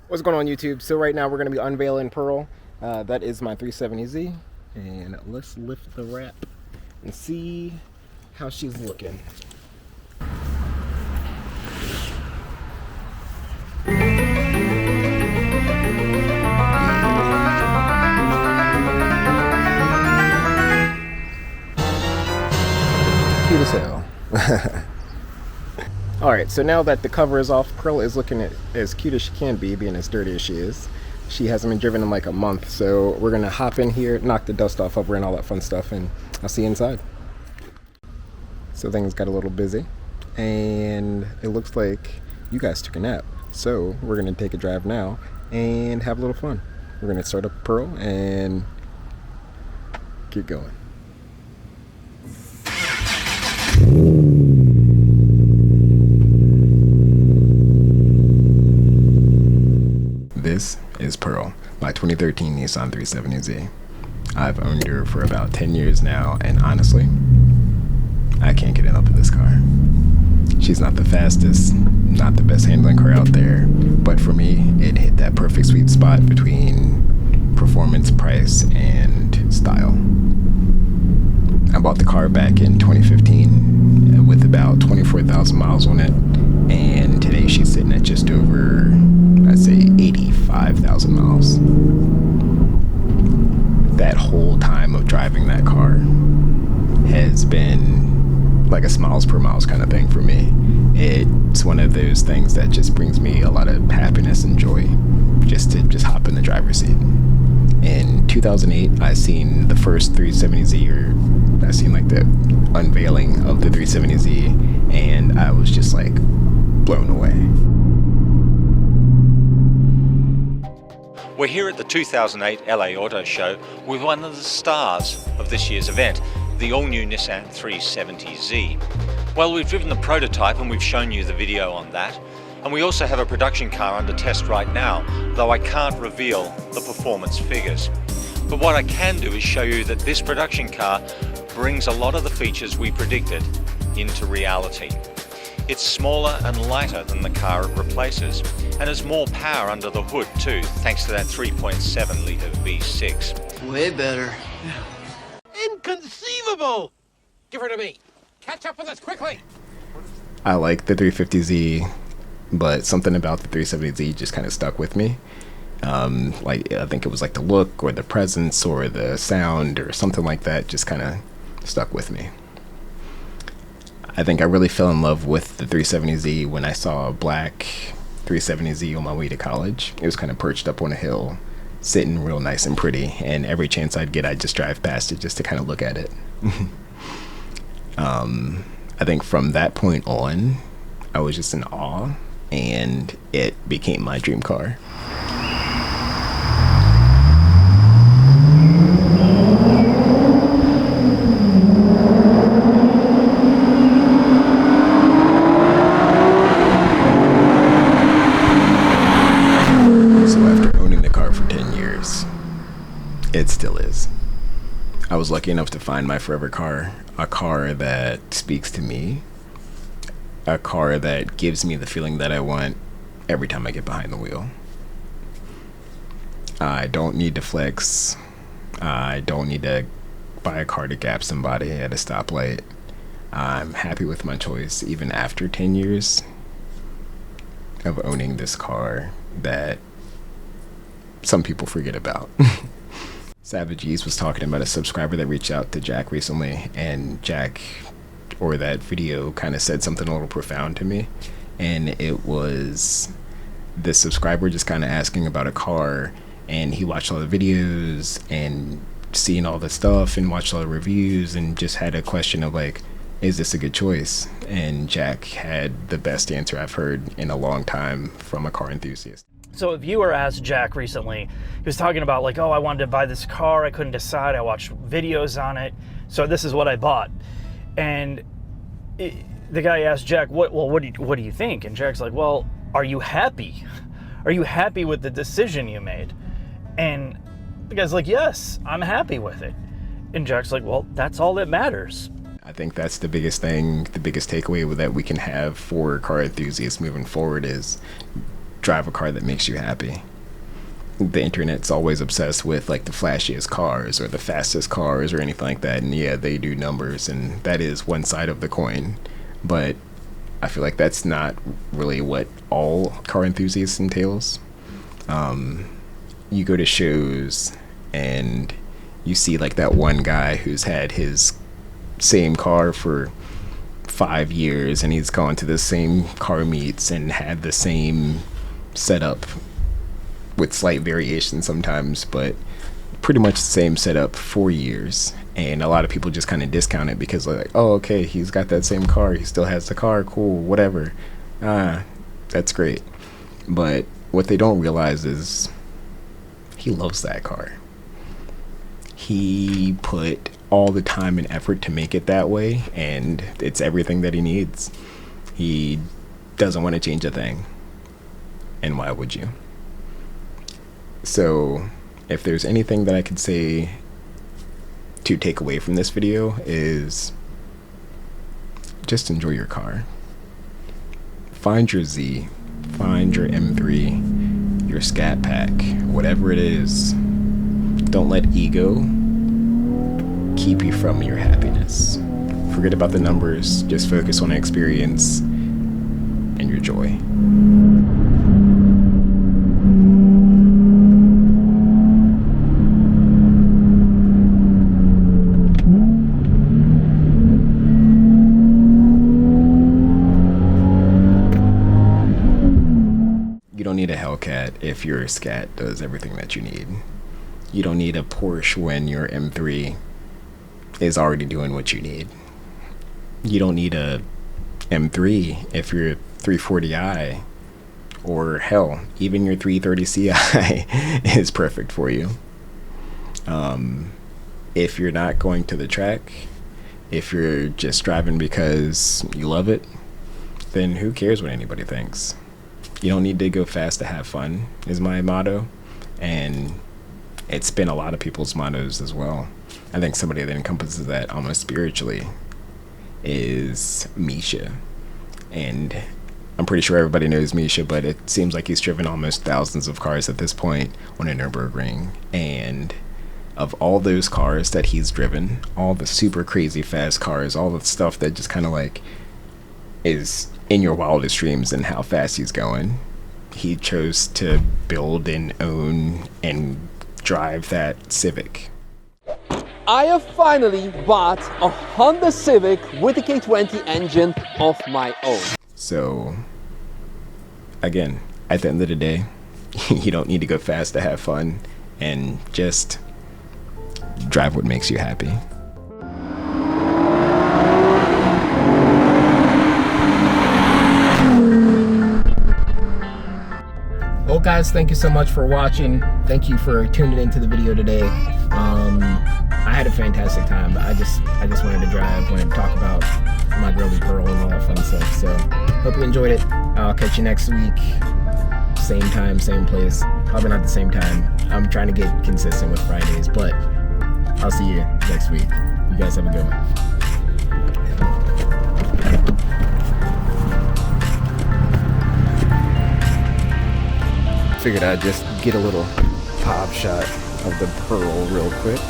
What's going on, YouTube? So right now we're going to be unveiling Pearl. That is my 370Z, and let's lift the wrap and see how she's looking. Cute as hell. Alright, so now that the cover is off, Pearl is looking as cute as she can be, being as dirty as she is. She hasn't been driven in like a month, so we're going to hop in here, knock the dust off of her and all that fun stuff, and I'll see you inside. So things got a little busy, and it looks like you guys took a nap. So we're going to take a drive now and have a little fun. We're going to start up Pearl and get going. This is Pearl, my 2013 Nissan 370Z. I've owned her for about 10 years now, and honestly, I can't get enough of this car. She's not the fastest, not the best handling car out there, but for me, it hit that perfect sweet spot between performance, price, and style. I bought the car back in 2015 with about 24,000 miles on it, and today she's sitting at just over, I'd say, 85,000 miles. That whole time of driving that car has been like a smiles per miles kind of thing for me. It's one of those things that just brings me a lot of happiness and joy just to hop in the driver's seat. In 2008, I seen the first 370Z, or I seen like the unveiling of the 370Z, and I was just like blown away. We're here at the 2008 LA Auto Show with one of the stars of this year's event, the all-new Nissan 370Z. Well, we've driven the prototype and we've shown you the video on that. And we also have a production car under test right now, though I can't reveal the performance figures. But what I can do is show you that this production car brings a lot of the features we predicted into reality. It's smaller and lighter than the car it replaces, and has more power under the hood too, thanks to that 3.7 litre V6. Way better. Inconceivable! Give her to me. Catch up with us quickly. I like the 350Z, but something about the 370Z just kind of stuck with me. Like, I think it was like the look or the presence or the sound or something like that just kind of stuck with me. I think I really fell in love with the 370Z when I saw a black 370Z on my way to college. It was kind of perched up on a hill, sitting real nice and pretty, and every chance I'd get, I'd just drive past it just to kind of look at it. I think from that point on, I was just in awe, and it became my dream car. It still is. I was lucky enough to find my forever car, a car that speaks to me, a car that gives me the feeling that I want every time I get behind the wheel. I don't need to flex. I don't need to buy a car to gap somebody at a stoplight. I'm happy with my choice even after 10 years of owning this car that some people forget about. Savagegesse was talking about a subscriber that reached out to Jack recently, and Jack, or that video, kind of said something a little profound to me, and it was the subscriber just kind of asking about a car, and he watched all the videos and seen all the stuff and watched all the reviews and just had a question of like, is this a good choice? And Jack had the best answer I've heard in a long time from a car enthusiast. So a viewer asked Jack recently, he was talking about like, oh, I wanted to buy this car, I couldn't decide, I watched videos on it, so this is what I bought. And the guy asked Jack, what do you think? And Jack's like, well, are you happy? Are you happy with the decision you made? And the guy's like, yes, I'm happy with it. And Jack's like, well, that's all that matters. I think that's the biggest thing, the biggest takeaway that we can have for car enthusiasts moving forward is drive a car that makes you happy. The internet's always obsessed with like the flashiest cars or the fastest cars or anything like that, and yeah, they do numbers, and that is one side of the coin, but I feel like that's not really what all car enthusiasts entails. You go to shows and you see like that one guy who's had his same car for 5 years, and he's gone to the same car meets and had the same setup with slight variation sometimes, but pretty much the same setup for years. And a lot of people just kind of discount it because they're like, oh, okay, he's got that same car, he still has the car, cool, whatever. That's great. But what they don't realize is he loves that car. He put all the time and effort to make it that way, and it's everything that he needs. He doesn't want to change a thing. And why would you? So if there's anything that I could say to take away from this video is just enjoy your car. Find your Z, find your M3, your Scat Pack, whatever it is. Don't let ego keep you from your happiness. Forget about the numbers, just focus on the experience and your joy. You don't need a Hellcat if your Scat does everything that you need. You don't need a Porsche when your M3 is already doing what you need. You don't need a M3 if your 340i, or hell, even your 330Ci is perfect for you. If you're not going to the track, if you're just driving because you love it, then who cares what anybody thinks? You don't need to go fast to have fun, is my motto. And it's been a lot of people's mottos as well. I think somebody that encompasses that almost spiritually is Misha. And I'm pretty sure everybody knows Misha, but it seems like he's driven almost thousands of cars at this point on a Nürburgring. And of all those cars that he's driven, all the super crazy fast cars, all the stuff that just kind of like is in your wildest dreams and how fast he's going, he chose to build and own and drive that Civic. I have finally bought a Honda Civic with a K20 engine of my own. So, again, at the end of the day, you don't need to go fast to have fun, and just drive what makes you happy. Well guys, thank you so much for watching. Thank you for tuning into the video today. I had a fantastic time. I just wanted to drive, wanted to talk about my girly Pearl and all that fun stuff. So hope you enjoyed it. I'll catch you next week. Same time, same place. Probably not the same time. I'm trying to get consistent with Fridays, but I'll see you next week. You guys have a good one. Figured I'd just get a little pop shot of the Pearl real quick.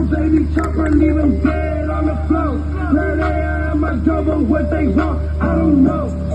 Baby chopper, leave him dead on the floor. Now they at my double, what they want, I don't know.